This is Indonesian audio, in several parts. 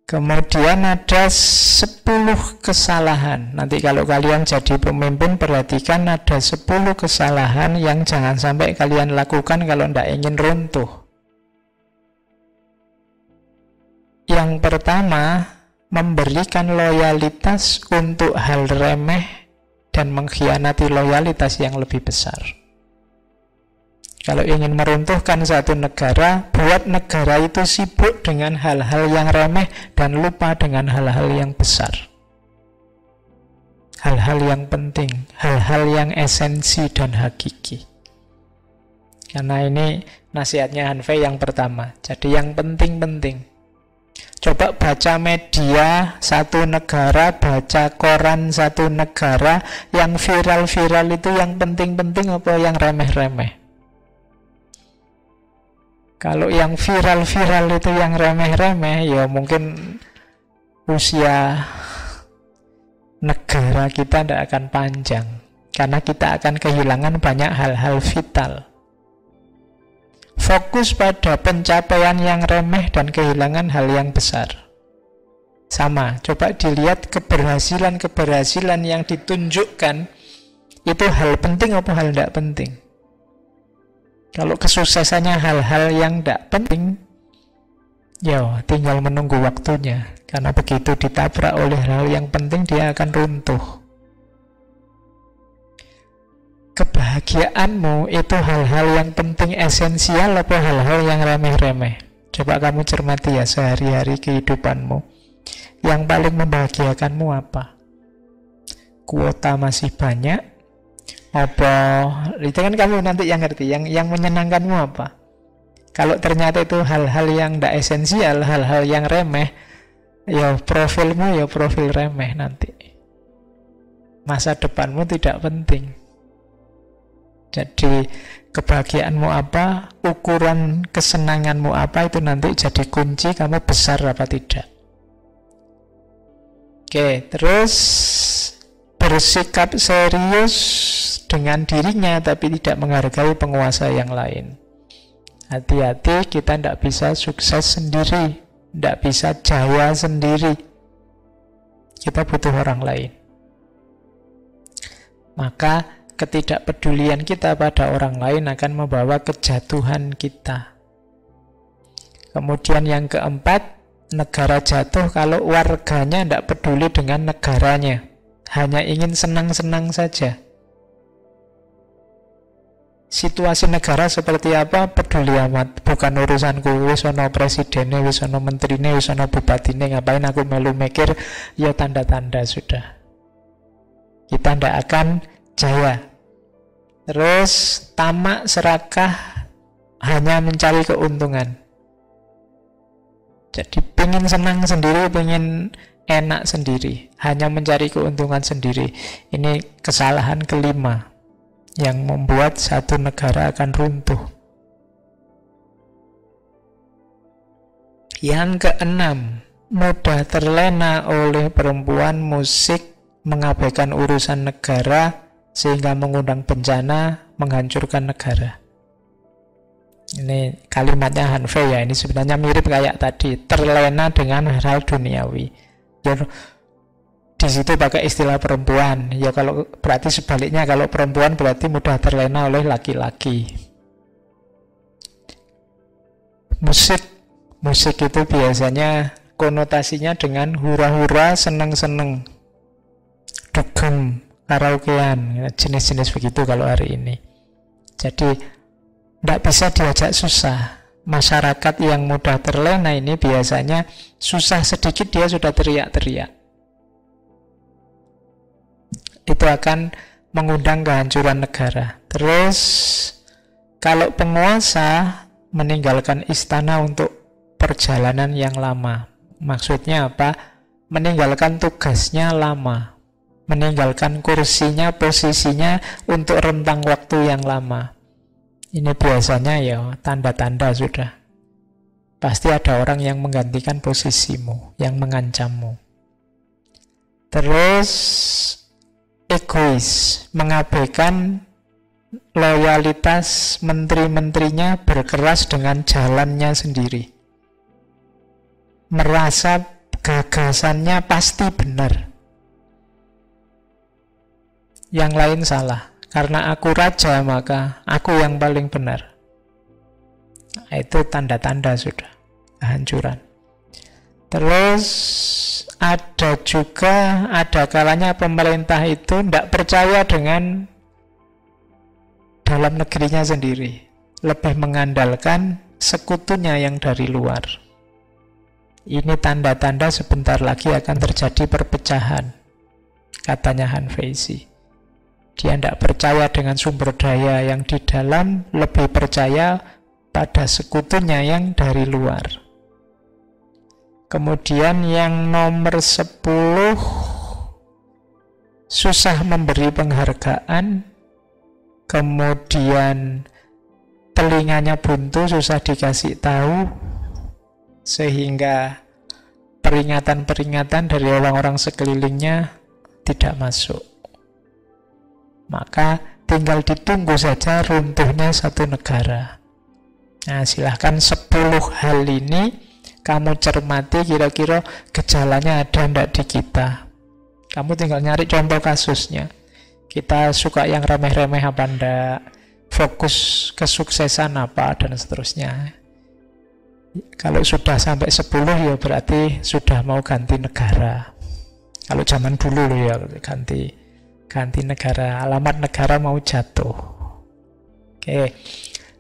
Kemudian ada 10 kesalahan. Nanti kalau kalian jadi pemimpin, perhatikan ada 10 kesalahan yang jangan sampai kalian lakukan kalau tidak ingin runtuh. Yang pertama, memberikan loyalitas untuk hal remeh dan mengkhianati loyalitas yang lebih besar. Kalau ingin meruntuhkan satu negara, buat negara itu sibuk dengan hal-hal yang remeh dan lupa dengan hal-hal yang besar. Hal-hal yang penting, hal-hal yang esensi dan hakiki. Karena ini nasihatnya Hanfei yang pertama. Jadi yang penting-penting. Coba baca media satu negara, baca koran satu negara, yang viral-viral itu yang penting-penting apa yang remeh-remeh? Kalau yang viral-viral itu yang remeh-remeh, ya mungkin usia negara kita tidak akan panjang. Karena kita akan kehilangan banyak hal-hal vital. Fokus pada pencapaian yang remeh dan kehilangan hal yang besar. Sama, coba dilihat keberhasilan-keberhasilan yang ditunjukkan, itu hal penting apa hal tidak penting. Kalau kesuksesannya hal-hal yang tidak penting, ya tinggal menunggu waktunya. Karena begitu ditabrak oleh hal yang penting, dia akan runtuh. Kebahagiaanmu itu hal-hal yang penting esensial atau hal-hal yang remeh-remeh? Coba kamu cermati ya sehari-hari kehidupanmu. Yang paling membahagiakanmu apa? Kuota masih banyak? Apa? Itu kan kamu nanti yang ngerti. Yang menyenangkanmu apa? Kalau ternyata itu hal-hal yang tidak esensial, hal-hal yang remeh, ya profilmu ya profil remeh nanti. Masa depanmu tidak penting. Jadi kebahagiaanmu apa, ukuran kesenanganmu apa, itu nanti jadi kunci kamu besar apa tidak. Oke, terus bersikap serius dengan dirinya tapi tidak menghargai penguasa yang lain. Hati-hati, kita tidak bisa sukses sendiri, tidak bisa jaya sendiri. Kita butuh orang lain. Maka ketidakpedulian kita pada orang lain akan membawa kejatuhan kita. Kemudian yang keempat, negara jatuh kalau warganya tidak peduli dengan negaranya, hanya ingin senang-senang saja. Situasi negara seperti apa peduli amat, bukan urusanku. Wis ana presidene, wis ana menterine, wis ana bupatine, ngapain aku melu mikir? Ya tanda-tanda sudah. Kita tidak akan jaya. Terus tamak serakah, hanya mencari keuntungan. Jadi pengen senang sendiri, pengen enak sendiri, hanya mencari keuntungan sendiri. Ini kesalahan kelima yang membuat satu negara akan runtuh. Yang keenam, mudah terlena oleh perempuan, musik, mengabaikan urusan negara, sehingga mengundang bencana, menghancurkan negara. Ini kalimatnya Hanfei ya, ini sebenarnya mirip kayak tadi, terlena dengan hal duniawi. Ya, di situ pakai istilah perempuan. Ya kalau berarti sebaliknya, kalau perempuan berarti mudah terlena oleh laki-laki. Musik itu biasanya konotasinya dengan hura-hura, seneng-seneng, dugem, karaokean, jenis-jenis begitu kalau hari ini. Jadi tidak bisa diajak susah. Masyarakat yang mudah terlena ini biasanya susah sedikit dia sudah teriak-teriak. Itu akan mengundang kehancuran negara. Terus kalau penguasa meninggalkan istana untuk perjalanan yang lama, maksudnya apa? Meninggalkan tugasnya lama, meninggalkan kursinya, posisinya untuk rentang waktu yang lama. Ini biasanya ya tanda-tanda sudah. Pasti ada orang yang menggantikan posisimu, yang mengancammu. Terus egois, mengabaikan loyalitas menteri-menterinya, berkeras dengan jalannya sendiri. Merasa gagasannya pasti benar, yang lain salah. Karena aku raja, maka aku yang paling benar. Nah, itu tanda-tanda sudah kehancuran. Terus ada kalanya pemerintah itu tidak percaya dengan dalam negerinya sendiri, lebih mengandalkan sekutunya yang dari luar. Ini tanda-tanda sebentar lagi akan terjadi perpecahan, katanya Hanfeizi. Dia tidak percaya dengan sumber daya yang di dalam, lebih percaya pada sekutunya yang dari luar. Kemudian yang nomor 10, susah memberi penghargaan. Kemudian telinganya buntu, susah dikasih tahu, sehingga peringatan-peringatan dari orang-orang sekelilingnya tidak masuk. Maka tinggal ditunggu saja runtuhnya satu negara. Nah, silahkan 10 hal ini kamu cermati, kira-kira gejalanya ada enggak di kita. Kamu tinggal nyari contoh kasusnya. Kita suka yang remeh-remeh apa enggak, fokus kesuksesan apa, dan seterusnya. Kalau sudah sampai 10 ya berarti sudah mau ganti negara. Kalau zaman dulu loh ya, ganti negara, alamat negara mau jatuh. Oke,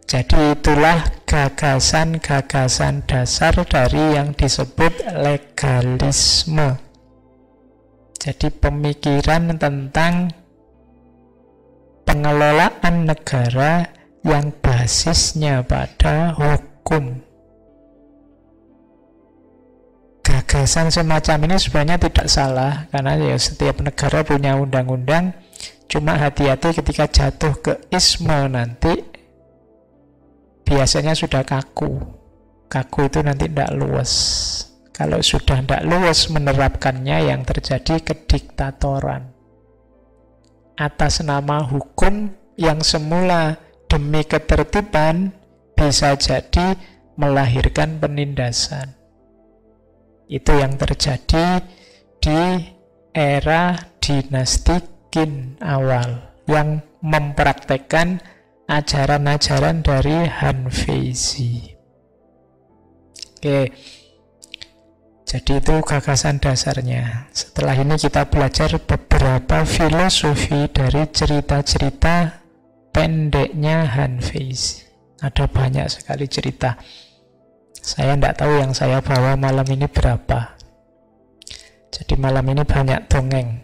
jadi itulah gagasan-gagasan dasar dari yang disebut legalisme. Jadi pemikiran tentang pengelolaan negara yang basisnya pada hukum. Gagasan semacam ini sebenarnya tidak salah, karena ya setiap negara punya undang-undang. Cuma hati-hati ketika jatuh ke isme nanti, biasanya sudah kaku. Kaku itu nanti tidak luas. Kalau sudah tidak luas menerapkannya, yang terjadi kediktatoran. Atas nama hukum yang semula demi ketertiban, bisa jadi melahirkan penindasan. Itu yang terjadi di era dinasti Qin awal, yang mempraktekkan ajaran-ajaran dari Hanfeizi. Oke, jadi itu gagasan dasarnya. Setelah ini kita belajar beberapa filosofi dari cerita-cerita pendeknya Hanfeizi. Ada banyak sekali cerita. Saya tidak tahu yang saya bawa malam ini berapa. Jadi malam ini banyak dongeng.